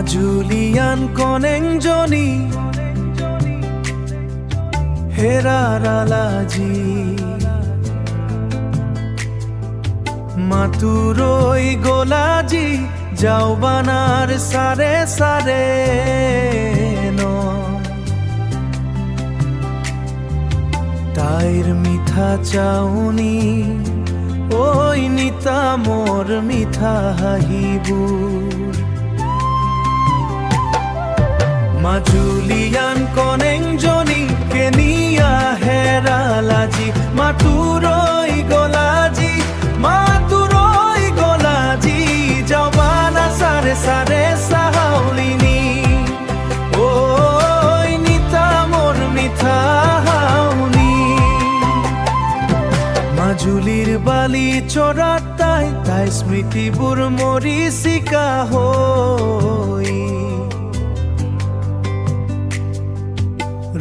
মাজুলিয়ান কনেংজনী হেৰাৰালাজি মাতুৰৈ গলাজি যাওবানাৰ সাৰে সাৰে ন তাইৰ মিঠা চাউনি ওই নিতা মোৰ মিঠা হাহিবুৰ মাজুলিয়ান কনেংজনী কেনিয়া হেৰালাজি মাতুৰৈ গলাজি যাওবানা সাৰে সাৰে সাহাউলিনি ওই নিতা মোৰ মিঠা হাউনি মাজুলিৰ বালি চৰাত তাই স্মৃতিবোৰ মৰিচিকা হৈ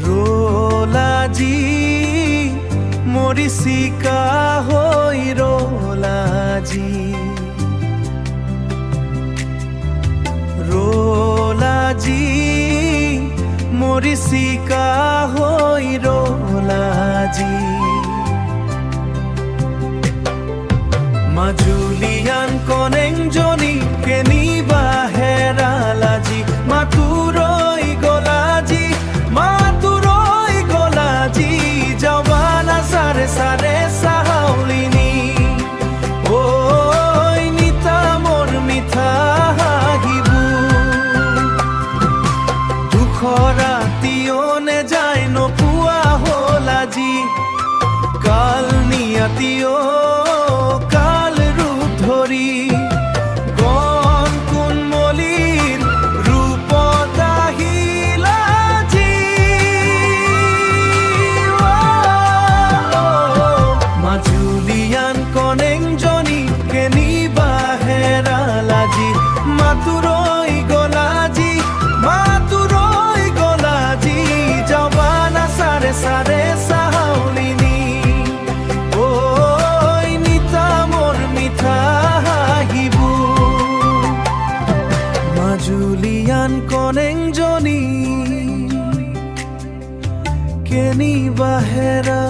ৰলাজি মৰিচিকা হৈ ৰলাজি মৰিচিকা হৈ ৰলাজি মাজুলিয়ান কনেংজনী কেনিবা হেৰালাজি মাতুৰৈ গলাজি যাওবানা সারে সারে সাহাউলিনি ওই নিতা মোর মিঠা রাতিওনে যায় নপুয়া হলাজি কাল নিয়াতিও কাল রূপ ধরি গণ কুনমলির রূপ দাহিলাজি মাজুলিয়ান কনেংজনী কেনিবা হেৰালাজি মাতুৰৈ গলাজি যাওবানা সাৰে সাৰে সাহাউলিনি ওই নিতা মোৰ মিঠা হাহিবুৰ মাজুলিয়ান কনেংজনী কেনিবা হেৰা